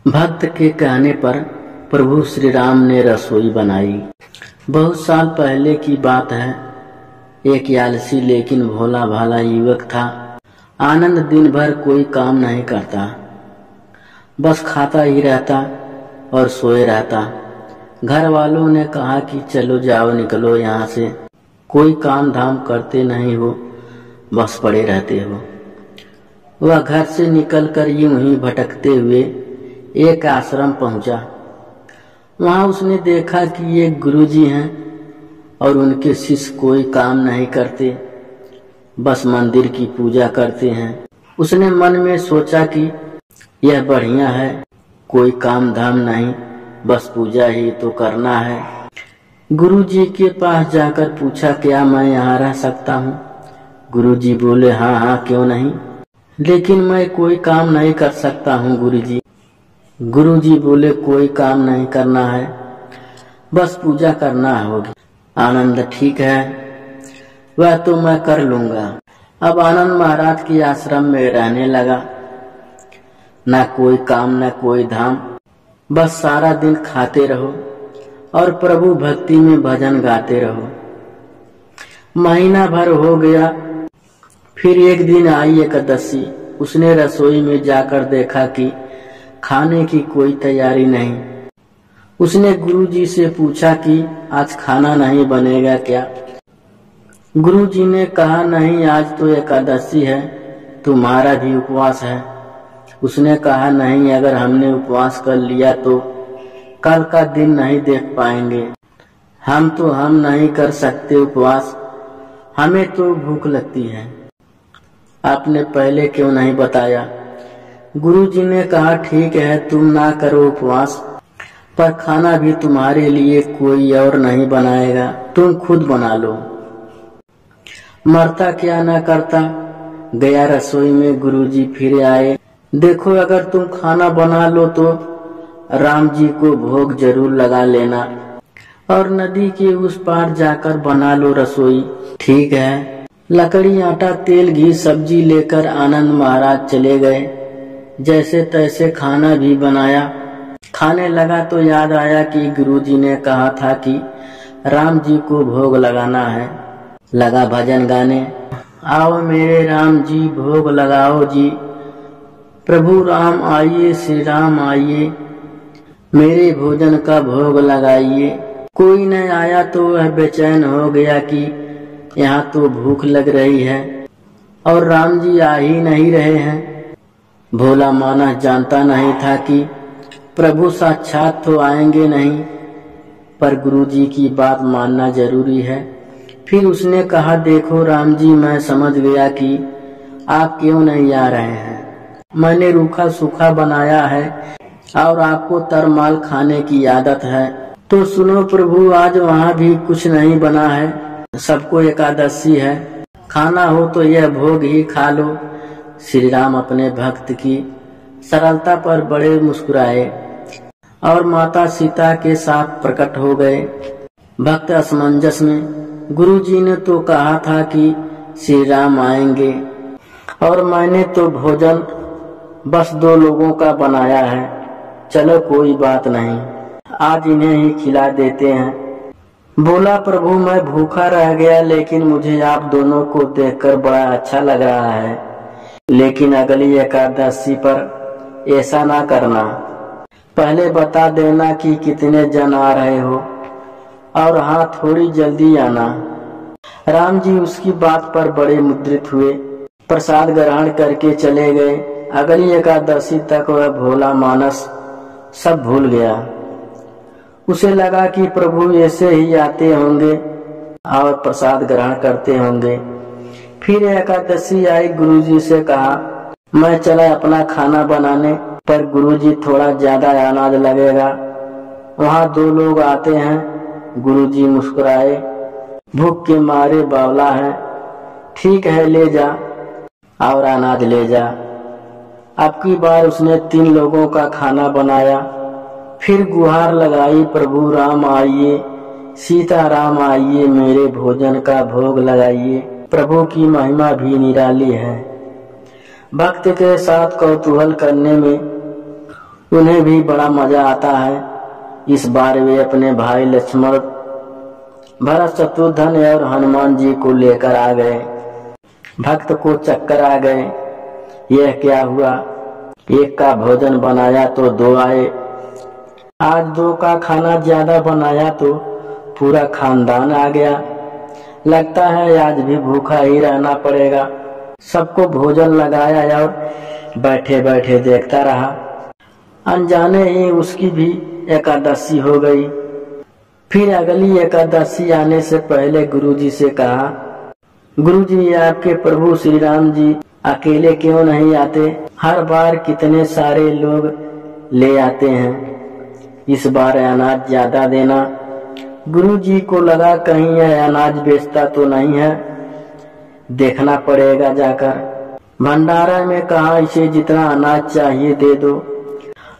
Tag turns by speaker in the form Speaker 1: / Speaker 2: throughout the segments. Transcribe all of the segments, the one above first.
Speaker 1: भक्त के कहने पर प्रभु श्री राम ने रसोई बनाई। बहुत साल पहले की बात है। एक आलसी लेकिन भोला भाला युवक था। आनंद दिन भर कोई काम नहीं करता, बस खाता ही रहता और सोए रहता। घर वालों ने कहा कि चलो जाओ, निकलो यहाँ से, कोई काम धाम करते नहीं हो, बस पड़े रहते हो। वह घर से निकलकर यूं ही भटकते हुए एक आश्रम पहुंचा। वहां उसने देखा कि एक गुरुजी हैं और उनके शिष्य कोई काम नहीं करते, बस मंदिर की पूजा करते हैं। उसने मन में सोचा कि यह बढ़िया है, कोई काम धाम नहीं, बस पूजा ही तो करना है। गुरुजी के पास जाकर पूछा, क्या मैं यहाँ रह सकता हूँ? गुरुजी बोले, हाँ हाँ, क्यों नहीं, लेकिन मैं कोई काम नहीं कर सकता हूँ गुरुजी। गुरुजी बोले, कोई काम नहीं करना है, बस पूजा करना होगी। आनंद, ठीक है, वह तो मैं कर लूंगा। अब आनंद महाराज के आश्रम में रहने लगा। न कोई काम न कोई धाम, बस सारा दिन खाते रहो और प्रभु भक्ति में भजन गाते रहो। महीना भर हो गया। फिर एक दिन आई एकादशी। उसने रसोई में जाकर देखा कि खाने की कोई तैयारी नहीं। उसने गुरुजी से पूछा कि आज खाना नहीं बनेगा क्या? गुरुजी ने कहा, नहीं, आज तो एकादशी है, तुम्हारा भी उपवास है। उसने कहा, नहीं, अगर हमने उपवास कर लिया तो कल का दिन नहीं देख पाएंगे। हम नहीं कर सकते उपवास, हमें तो भूख लगती है। आपने पहले क्यों नहीं बताया? गुरुजी ने कहा, ठीक है, तुम ना करो उपवास, पर खाना भी तुम्हारे लिए कोई और नहीं बनाएगा, तुम खुद बना लो। मरता क्या ना करता। गया रसोई में। गुरुजी फिर आए। देखो, अगर तुम खाना बना लो तो राम जी को भोग जरूर लगा लेना और नदी के उस पार जाकर बना लो रसोई। ठीक है। लकड़ी, आटा, तेल, घी, सब्जी लेकर आनंद महाराज चले गए। जैसे तैसे खाना भी बनाया। खाने लगा तो याद आया कि गुरुजी ने कहा था कि राम जी को भोग लगाना है। लगा भजन गाने, आओ मेरे राम जी भोग लगाओ जी, प्रभु राम आइए, श्री राम आइए, मेरे भोजन का भोग लगाइए। कोई न आया तो वह बेचैन हो गया कि यहाँ तो भूख लग रही है और राम जी आ ही नहीं रहे हैं। भोला मानस जानता नहीं था कि प्रभु साक्षात तो आएंगे नहीं, पर गुरुजी की बात मानना जरूरी है। फिर उसने कहा, देखो राम जी, मैं समझ गया कि आप क्यों नहीं आ रहे हैं। मैंने रूखा सूखा बनाया है और आपको तरमाल खाने की आदत है, तो सुनो प्रभु, आज वहाँ भी कुछ नहीं बना है। सबको एकादशी है, खाना हो तो यह भोग ही खा लो। श्री राम अपने भक्त की सरलता पर बड़े मुस्कुराए और माता सीता के साथ प्रकट हो गए। भक्त असमंजस में। गुरुजी ने तो कहा था कि श्री राम आएंगे और मैंने तो भोजन बस 2 लोगों का बनाया है। चलो कोई बात नहीं, आज इन्हें ही खिला देते हैं। बोला, प्रभु मैं भूखा रह गया, लेकिन मुझे आप दोनों को देखकर बड़ा अच्छा लग रहा है, लेकिन अगली एकादशी पर ऐसा ना करना। पहले बता देना कि कितने जन आ रहे हो और हाँ, थोड़ी जल्दी आना। राम जी उसकी बात पर बड़े मुद्रित हुए, प्रसाद ग्रहण करके चले गए। अगली एकादशी तक वह भोला मानस सब भूल गया। उसे लगा कि प्रभु ऐसे ही आते होंगे और प्रसाद ग्रहण करते होंगे। फिर एकादशी आई। गुरुजी से कहा, मैं चला अपना खाना बनाने, पर गुरुजी थोड़ा ज्यादा अनाज लगेगा, वहाँ 2 लोग आते हैं। गुरुजी मुस्कुराए, भूख के मारे बावला है। ठीक है, ले जा और अनाज ले जा। अब की बार उसने 3 लोगों का खाना बनाया। फिर गुहार लगाई, प्रभु राम आइए, सीता राम आइए, मेरे भोजन का भोग लगाइए। प्रभु की महिमा भी निराली है। भक्त के साथ कौतूहल करने में उन्हें भी बड़ा मजा आता है। इस बार वे अपने भाई लक्ष्मण, भरत, शत्रुघ्न और हनुमान जी को लेकर आ गए। भक्त को चक्कर आ गए, यह क्या हुआ, एक का भोजन बनाया तो दो आए, आज दो का खाना ज्यादा बनाया तो पूरा खानदान आ गया, लगता है आज भी भूखा ही रहना पड़ेगा। सबको भोजन लगाया और बैठे बैठे देखता रहा। अनजाने ही उसकी भी एकादशी हो गई। फिर अगली एकादशी आने से पहले गुरुजी से कहा, गुरुजी आपके प्रभु श्री राम जी अकेले क्यों नहीं आते, हर बार कितने सारे लोग ले आते हैं, इस बार अनाज ज्यादा देना। गुरुजी को लगा कहीं यह अनाज बेचता तो नहीं है, देखना पड़ेगा जाकर। भंडारा में कहा इसे जितना अनाज चाहिए दे दो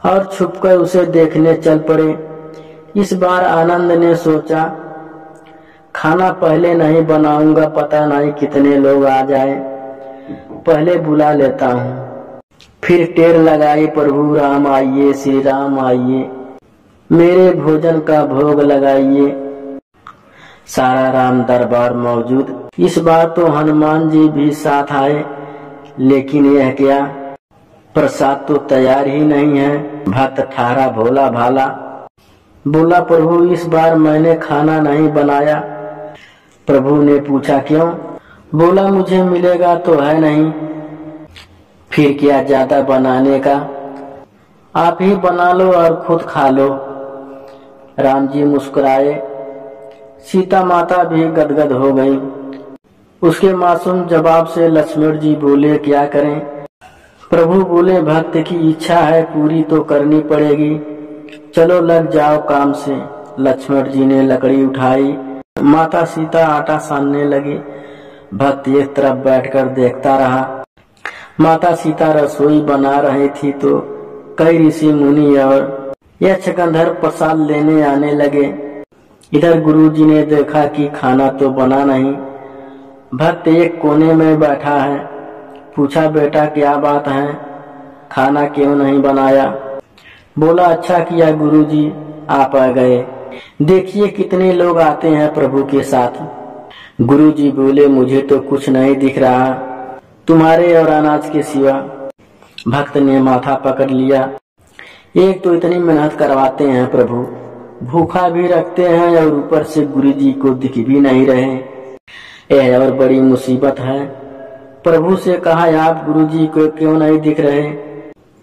Speaker 1: और छुपकर उसे देखने चल पड़े। इस बार आनंद ने सोचा, खाना पहले नहीं बनाऊंगा, पता नहीं कितने लोग आ जाए, पहले बुला लेता हूँ। फिर टेर लगाई, प्रभु राम आइए, श्री राम आइए, मेरे भोजन का भोग लगाइए। सारा राम दरबार मौजूद। इस बार तो हनुमान जी भी साथ आए, लेकिन यह क्या, प्रसाद तो तैयार ही नहीं है। भक्त ठारा भोला भाला बोला, प्रभु इस बार मैंने खाना नहीं बनाया। प्रभु ने पूछा क्यों, बोला मुझे मिलेगा तो है नहीं। फिर क्या ज्यादा बनाने का, आप ही बना लो और खुद खा लो। राम जी मुस्कुराए, सीता माता भी गदगद हो गई। उसके मासूम जवाब से लक्ष्मण जी बोले क्या करें। प्रभु बोले भक्त की इच्छा है पूरी तो करनी पड़ेगी, चलो लग जाओ काम से। लक्ष्मण जी ने लकड़ी उठाई, माता सीता आटा सानने लगी। भक्त एक तरफ बैठकर देखता रहा। माता सीता रसोई बना रही थी तो कई ऋषि मुनि और यक्षगंधर्व प्रसाद लेने आने लगे। इधर गुरुजी ने देखा कि खाना तो बना नहीं। भक्त एक कोने में बैठा है। पूछा बेटा क्या बात है, खाना क्यों नहीं बनाया। बोला अच्छा किया गुरुजी आप आ गए, देखिए कितने लोग आते हैं प्रभु के साथ। गुरुजी बोले मुझे तो कुछ नहीं दिख रहा तुम्हारे और अनाज के सिवा। भक्त ने माथा पकड़ लिया, एक तो इतनी मेहनत करवाते हैं प्रभु, भूखा भी रखते हैं और ऊपर से गुरुजी को दिख भी नहीं रहे, यह और बड़ी मुसीबत है। प्रभु से कहा आप गुरुजी को क्यों नहीं दिख रहे।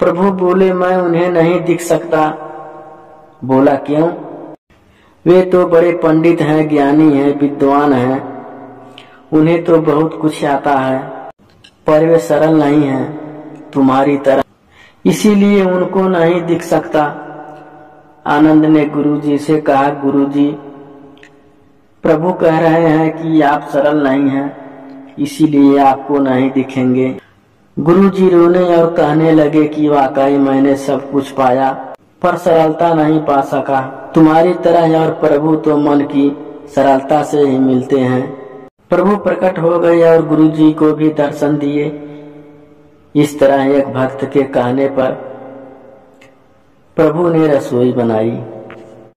Speaker 1: प्रभु बोले मैं उन्हें नहीं दिख सकता। बोला क्यों, वे तो बड़े पंडित हैं, ज्ञानी हैं, विद्वान हैं, उन्हें तो बहुत कुछ आता है, पर वे सरल नहीं हैं तुम्हारी तरह, इसीलिए उनको नहीं दिख सकता। आनंद ने गुरुजी से कहा गुरुजी प्रभु कह रहे हैं कि आप सरल नहीं हैं, इसीलिए आपको नहीं दिखेंगे। गुरुजी रोने और कहने लगे कि वाकई मैंने सब कुछ पाया पर सरलता नहीं पा सका, तुम्हारी तरह और प्रभु तो मन की सरलता से ही मिलते हैं। प्रभु प्रकट हो गए और गुरुजी को भी दर्शन दिए। इस तरह एक भक्त के कहने पर प्रभु ने रसोई बनाई।